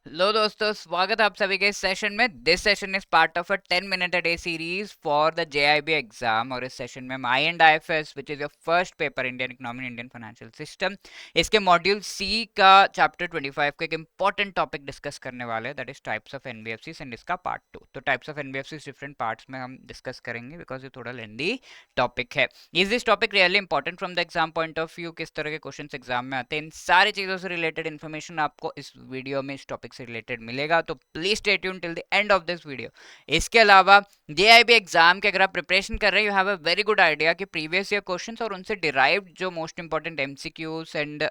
Hello दोस्तों, स्वागत है आप सभी के इस सेशन में। This session is part of a 10 minute a day series for the JIB exam. और इस सेशन में हम I and IFS which is your first paper, Indian economy Indian financial system, इसके मॉड्यूल सी का chapter 25 का एक important topic discuss करने वाले हैं, that is types of NBFCs and इसका पार्ट 2। तो types of NBFCs different parts में हम डिस्कस करेंगे बिकॉज ये थोड़ा लेंदी टॉपिक है। Is this topic really important from the exam point of view? किस तरह के क्वेश्चन एग्जाम में आते हैं, इन सारी चीजों से रिलेटेड इन्फॉर्मेशन आपको इस वीडियो में इस टॉपिक से रिलेटेड मिलेगा। तो please stay tune till the end of this video. इसके अलावा जेआईबी एग्जाम के अगर आप प्रिपरेशन कर रहे हैं, you have a very good idea कि प्रीवियस ईयर क्वेश्चंस और उनसे डिराइव्ड जो most important MCQs and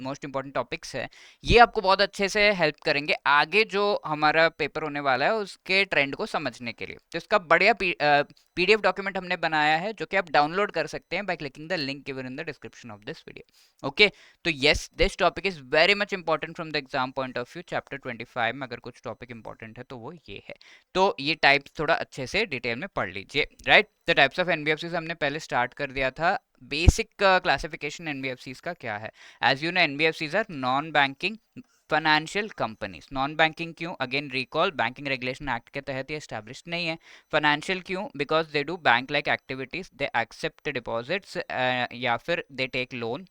most important topics है, ये आपको बहुत अच्छे से हेल्प करेंगे आगे जो हमारा पेपर होने वाला है उसके ट्रेंड को समझने के लिए। तो इसका बढ़िया पीडीएफ डॉक्यूमेंट हमने बनाया है जो कि आप डाउनलोड कर सकते हैं by clicking the link given in the description of this video. Okay, तो yes, this topic is very much important from the exam point of view. Chapter 25 में अगर कुछ टॉपिक इंपॉर्टेंट है तो वो ये है। तो ये टाइप्स थोड़ा अच्छे से डिटेल में पढ़ लीजिए। Right, the types of NBFCs हमने पहले स्टार्ट कर दिया था। बेसिक क्लासिफिकेशन एनबीएफसीज का क्या है? As you know, NBFCs are non banking financial companies. Non banking क्यों? Again recall, banking regulation act के तहत ये एस्टेब्लिश नहीं है। फाइनेंशियल क्यों? Because they do bank like activities, they accept deposits या फिर they take loan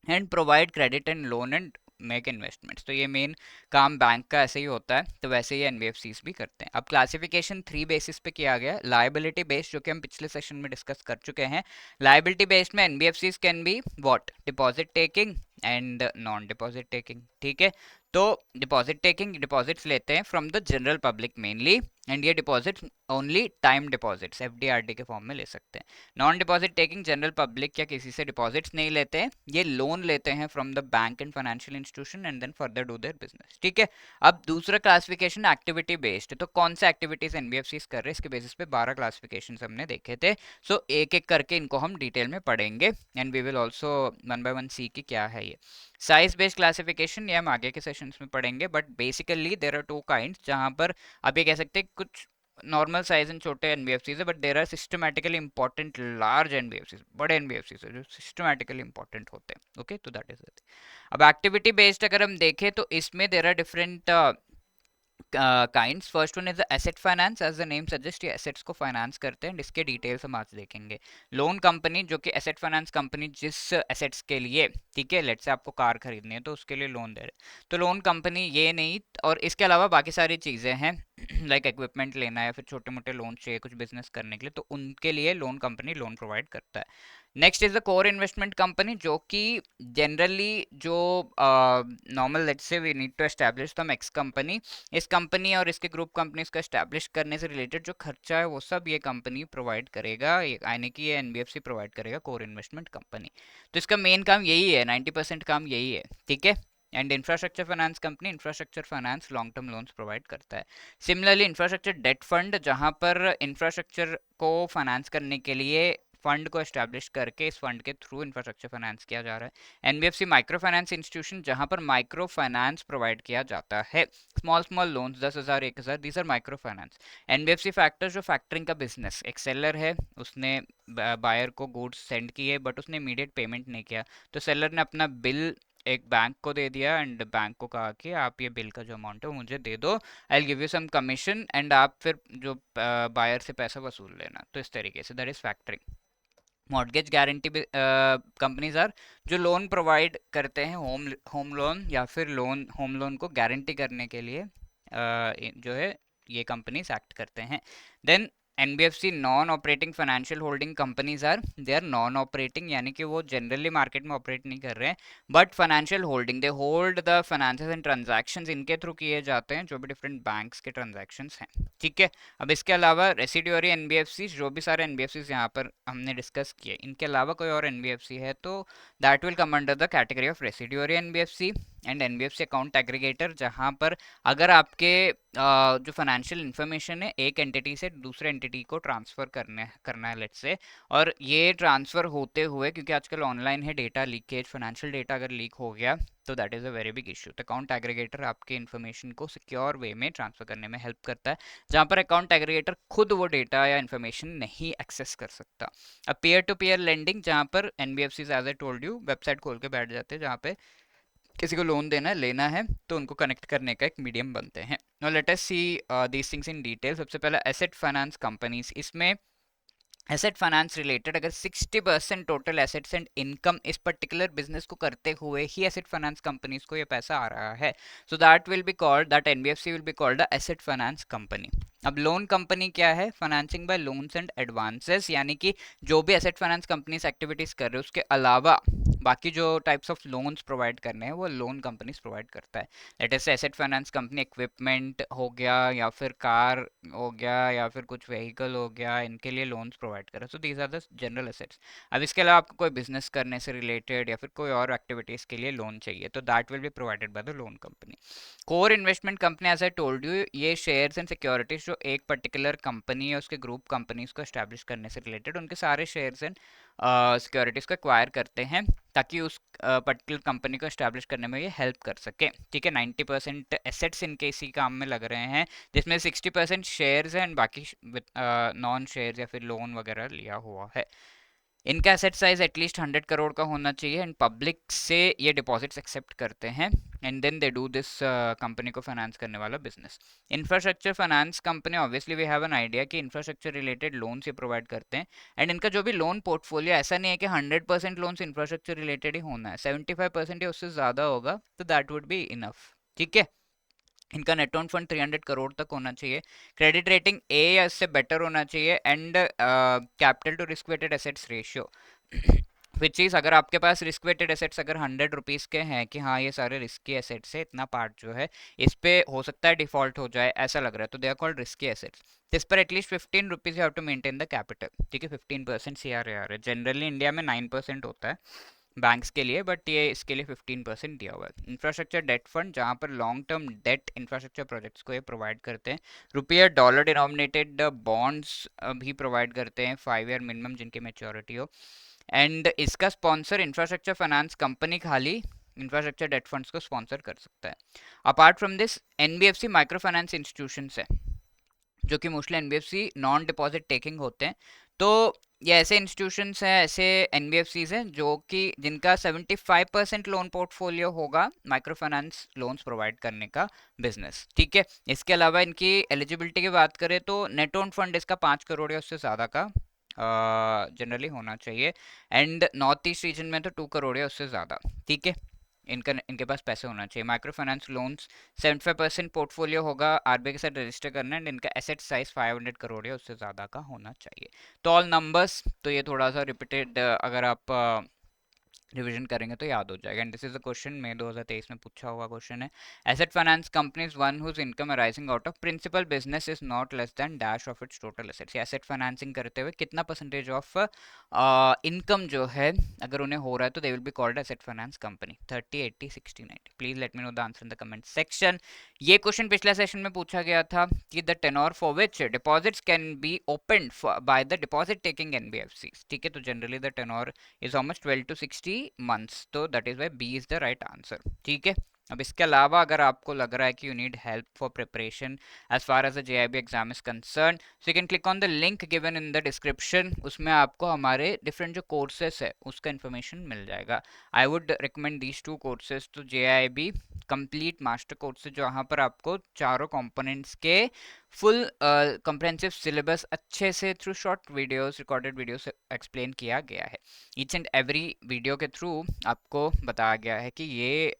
and provide credit and loan and make investments. तो ये मेन काम बैंक का ऐसे ही होता है, तो वैसे ही एनबीएफसीज भी करते हैं। अब क्लासिफिकेशन 3 बेसिस पे किया गया। लायबिलिटी बेस्ड, जो कि हम पिछले सेशन में डिस्कस कर चुके हैं। लायबिलिटी बेस्ड में NBFCs can be what? Deposit taking and non deposit taking. ठीक है, तो डिपॉजिट टेकिंग, डिपॉजिट्स लेते हैं from the general public mainly, and ये डिपॉजिट्स ओनली टाइम डिपॉजिट्स एफडीआरडी के फॉर्म में ले सकते हैं। Non deposit taking, general public या किसी से डिपॉजिट्स नहीं लेते हैं, ये लोन लेते हैं from the bank and financial institution and then further do their business. ठीक है, अब दूसरा क्लासिफिकेशन एक्टिविटी बेस्ड। तो कौन से एक्टिविटीज एनबीएफसीज कर रहे हैं, इसके बेसिस पे 12 क्लासिफिकेशन हमने देखे थे। सो एक एक करके इनको हम डिटेल में पढ़ेंगे and we will also one by one see की क्या है ये। साइज बेस्ड क्लासिफिकेशन ये हम आगे के सेशंस में पढ़ेंगे, but basically there are two kinds, जहां पर आप ये कह सकते हैं कुछ नॉर्मल साइज एंड छोटे एनबीएफसीज है, but there are systematically important large NBFCs, बड़े एनबीएफसीज है जो सिस्टमैटिकली इंपॉर्टेंट होते हैं। ओके, तो दैट इज इट। अब एक्टिविटी बेस्ड अगर हम देखें तो इसमें there are different kinds. First one is asset finance. As the name suggest, ये एसेट्स को फाइनेंस करते हैं, इसके डिटेल्स हम आज देखेंगे। लोन कंपनी, जो कि एसेट फाइनेंस कंपनी जिस एसेट्स के लिए, ठीक है, लेट से आपको कार खरीदनी है तो उसके लिए लोन दे रहे, तो लोन कंपनी ये नहीं। और इसके अलावा बाकी सारी चीज़ें हैं लाइक इक्विपमेंट लेना है या फिर छोटे मोटे लोन चाहिए कुछ बिजनेस करने के लिए, तो उनके लिए लोन कंपनी लोन प्रोवाइड करता है। Next is the core investment company, जो कि जनरली जो normal let's say we need to establish some X company, इस कंपनी और इसके ग्रुप कंपनीज को एस्टैब्लिश करने से रिलेटेड जो खर्चा है वो सब ये कंपनी प्रोवाइड करेगा, यानी कि ये एनबीएफसी प्रोवाइड करेगा, कोर इन्वेस्टमेंट कंपनी। तो इसका मेन काम यही है, 90% काम यही है। ठीक है, and infrastructure finance company, infrastructure finance long term loans provide करता है। सिमिलरली इंफ्रास्ट्रक्चर डेट फंड, जहां पर इंफ्रास्ट्रक्चर को फाइनेंस करने के लिए फंड को एस्टैब्लिश करके इस फंड के थ्रू इंफ्रास्ट्रक्चर फाइनेंस किया जा रहा है। एनबीएफसी माइक्रो फाइनेंस इंस्टीट्यूशन, जहां पर माइक्रो फाइनेंस प्रोवाइड किया जाता है, small small loans 10,000 1,000, these are micro finance. NBFC factor, जो फैक्टरिंग का बिजनेस, एक सेलर है, उसने बायर को गुड्स सेंड किए बट उसने इमीडिएट पेमेंट नहीं किया, तो सेलर ने अपना बिल एक बैंक को दे दिया एंड बैंक को कहा कि आप ये बिल का जो अमाउंट है वो मुझे दे दो, I will give you some commission and आप फिर जो बायर से पैसा वसूल लेना। तो इस तरीके से that is factoring. Mortgage guarantee companies are, जो लोन प्रोवाइड करते हैं, होम होम लोन या फिर लोन, होम लोन को गारंटी करने के लिए जो है ये कंपनीज एक्ट करते हैं। Then NBFC non operating financial holding companies are, they are non operating, यानी कि वो जनरली मार्केट में ऑपरेट नहीं कर रहे हैं, but financial holding, they hold the finances and transactions, इनके थ्रू किए जाते हैं जो भी डिफरेंट बैंक्स के ट्रांजैक्शंस हैं। ठीक है, अब इसके अलावा रेसिडुअरी एनबीएफसी, जो भी सारे एनबीएफसी यहाँ पर हमने डिस्कस किए, इनके अलावा कोई और एनबीएफसी है तो that will come under the category of residuary NBFC. And NBFC account aggregator, जहाँ पर अगर आपके जो फाइनेंशियल इन्फॉर्मेशन है एक एंटिटी से दूसरे एंटिटी को ट्रांसफर करना है लेट्स से, और ये ट्रांसफर होते हुए, क्योंकि आजकल ऑनलाइन है डेटा लीकेज, फाइनेंशियल डेटा अगर लीक हो गया तो that is a very big issue. तो अकाउंट एग्रीगेटर आपके इन्फॉर्मेशन को सिक्योर वे में ट्रांसफर करने में हेल्प करता है, जहाँ पर अकाउंट एग्रीगेटर खुद वो डेटा या इन्फॉर्मेशन नहीं एक्सेस कर सकता। अब पीयर टू पीयर लेंडिंग, जहाँ पर NBFC as I told you website खोल के बैठ जाते हैं, जहाँ पे किसी को लोन देना है, लेना है, तो उनको कनेक्ट करने का एक मीडियम बनते हैं। Now let us see these things in detail. सबसे पहला एसेट फाइनेंस कंपनीज। इसमें एसेट फाइनेंस रिलेटेड अगर 60% टोटल एसेट्स एंड इनकम इस पर्टिकुलर बिजनेस को करते हुए ही एसेट फाइनेंस कंपनीज को ये पैसा आ रहा है, so that will be called, that NBFC will be called the asset finance company. अब लोन कंपनी क्या है? Financing by loans and advances, यानी कि जो भी एसेट फाइनेंस कंपनीज एक्टिविटीज कर रहे हैं उसके अलावा बाकी जो टाइप्स ऑफ लोन्स प्रोवाइड करने हैं वो लोन कंपनीज प्रोवाइड करता है। लेट अस से एसेट फाइनेंस कंपनी इक्विपमेंट हो गया, या फिर कार हो गया, या फिर कुछ व्हीकल हो गया, इनके लिए लोन्स प्रोवाइड करे। So these are the general assets. अब इसके अलावा आपको कोई बिजनेस करने से रिलेटेड या फिर कोई और एक्टिविटीज के लिए लोन चाहिए तो that will be provided by the loan company. Core investment company, as I told you, ये शेयर्स एंड सिक्योरिटीज जो एक पर्टिकुलर कंपनी है उसके ग्रुप कंपनीज को एस्टैब्लिश करने से रिलेटेड उनके सारे शेयर्स एंड सिक्योरिटीज को एक्वायर करते हैं ताकि उस पर्टिकुलर कंपनी को एस्टैब्लिश करने में ये हेल्प कर सके। ठीक है, 90% एसेट्स इनके इसी काम में लग रहे हैं, जिसमें 60% शेयर्स हैं एंड बाकी नॉन शेयर्स या फिर लोन वगैरह लिया हुआ है। इनका एसेट साइज एटलीस्ट 100 करोड़ का होना चाहिए एंड पब्लिक से ये डिपॉजिट्स एक्सेप्ट करते हैं and then they do this company को फाइनेंस करने वाला business. Infrastructure finance company, obviously we have an idea कि इंफ्रास्ट्रक्चर रिलेटेड लोन्स ये प्रोवाइड करते हैं एंड इनका जो भी लोन पोर्टफोलियो, ऐसा नहीं है कि 100% लोन्स इंफ्रास्ट्रक्चर रिलेटेड ही होना है, 75% या उससे ज़्यादा होगा तो दैट वुड बी इनफ। ठीक है, इनका नेट ऑन फंड 300 करोड़ तक होना चाहिए, क्रेडिट रेटिंग ए या इससे बेटर होना चाहिए and capital to risk weighted assets ratio which चीज़, अगर आपके पास रिस्क वेटेड एसेट्स अगर 100 रुपीज़ के हैं कि हाँ ये सारे रिस्की एसेट्स है, इतना पार्ट जो है इस पे हो सकता है डिफॉल्ट हो जाए ऐसा लग रहा है, तो they are called risky assets. इस पर एटलीस्ट 15 rupees you have to maintain the capital. ठीक है, 15% CRAR है, जनरली इंडिया में 9% होता है बैंक्स के लिए, बट ये इसके लिए 15% दिया हुआ है। इंफ्रास्ट्रक्चर डेट फंड, जहाँ पर long term debt infrastructure projects को ये प्रोवाइड करते हैं। रुपया डॉलर डिनोमिनेटेड बॉन्ड्स भी प्रोवाइड करते हैं 5 ईयर मिनिमम जिनकी मेच्योरिटी हो एंड इसका स्पॉन्सर इंफ्रास्ट्रक्चर फाइनेंस कंपनी खाली इंफ्रास्ट्रक्चर डेट फंड्स को स्पॉन्सर कर सकता है। Apart from this NBFC micro finance institution है जो कि mostly NBFC non deposit taking होते हैं, तो ये ऐसे इंस्टीट्यूशंस हैं, ऐसे एनबीएफसीज हैं जो कि जिनका 75% लोन पोर्टफोलियो होगा माइक्रो फाइनेंस लोन्स प्रोवाइड करने का बिजनेस। ठीक है, इसके अलावा इनकी एलिजिबिलिटी की बात करें तो नेट ओन फंड इसका 5 करोड़ या उससे ज़्यादा का जनरली होना चाहिए एंड नॉर्थ ईस्ट रीजन में तो 2 करोड़ या उससे ज़्यादा। ठीक है, इनके पास पैसे होना चाहिए। माइक्रो फाइनेंस लोन्स 75% पोर्टफोलियो होगा, आरबीआई के साथ रजिस्टर करना है, इनका एसेट साइज 500 करोड़ या उससे ज़्यादा का होना चाहिए। तो ऑल नंबर्स, तो ये थोड़ा सा रिपीटेड अगर आप रिवीजन करेंगे तो याद हो जाएगा। And this is a question May 2023 में पूछा हुआ क्वेश्चन है। Asset finance companies one whose income arising out of principal business is not less than dash of its total assets. Asset financing करते हुए कितना परसेंटेज ऑफ इनकम जो है अगर उन्हें हो रहा है तो they will be called asset finance company. 30, 80, 60, 90। Please let me know the answer in the comment section. ये क्वेश्चन पिछले सेशन में पूछा गया था कि the tenure for which deposits can be opened by the deposit taking NBFCs. ठीक है, तो generally the tenure is almost 12 to 60 months, तो that is why B is the right answer। ठीक है, अब इसके अलावा अगर आपको लग रहा है कि you need help for preparation as far as the JIB exam is concerned, so you can click on the link given in the description। उसमें आपको हमारे different जो courses है उसका information मिल जाएगा। I would recommend these two courses to JIB complete master courses, जहाँ पर आपको चारों components के फुल कम्प्रहेंसिव सिलेबस अच्छे से through short videos, recorded videos explain किया गया है। ईच एंड एवरी वीडियो के थ्रू आपको बताया गया है कि ये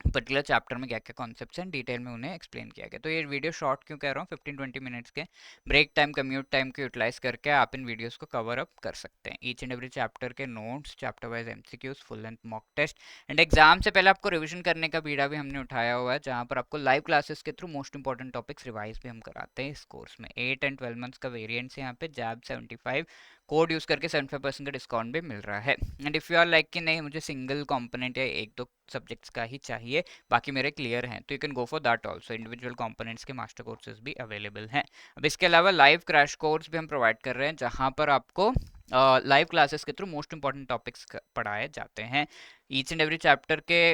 पर्टिकुलर चैप्टर में क्या क्या कॉन्सेप्ट्स हैं, डिटेल में उन्हें एक्सप्लेन किया गया। तो ये वीडियो शॉर्ट क्यों कह रहा हूँ, 15-20 मिनट्स के ब्रेक टाइम, कम्यूट टाइम को यूटिलाइज करके आप इन वीडियोस को कवर अप कर सकते हैं। ईच एंड एवरी चैप्टर के notes, chapter wise MCQs, full length mock test and exam से पहले आपको रिविजन करने का बीड़ा भी हमने उठाया हुआ है, जहाँ पर आपको लाइव क्लासेस के through most important topics revise भी हम कराते हैं इस कोर्स में। 8 एंड 12 मंथ्स का वेरियंट्स है यहाँ पे, जैब 75 कोड यूज़ करके 75% का डिस्काउंट भी मिल रहा है। And if you are like कि नहीं मुझे सिंगल कंपोनेंट या एक दो सब्जेक्ट्स का ही चाहिए, बाकी मेरे क्लियर हैं, तो you can go for that also. Individual components के मास्टर कोर्सेज भी अवेलेबल हैं। अब इसके अलावा लाइव क्रैश कोर्स भी हम प्रोवाइड कर रहे हैं, जहाँ पर आपको लाइव क्लासेस के थ्रू मोस्ट इंपॉर्टेंट टॉपिक्स पढ़ाए जाते हैं। ईच एंड एवरी चैप्टर के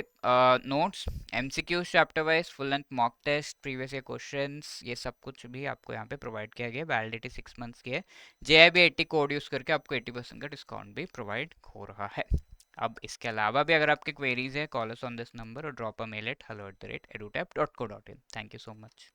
notes, MCQs chapter wise, full length mock test, previous year questions, ये सब कुछ भी आपको यहाँ पे प्रोवाइड किया गया। वैलिडिटी 6 मंथ्स की है। JIB 80 कोड यूज़ करके आपको 80% का डिस्काउंट भी प्रोवाइड हो रहा है। अब इसके अलावा भी अगर आपके क्वेरीज है, call us on this number और drop a mail at hello@edutap.co.in. Thank you so much.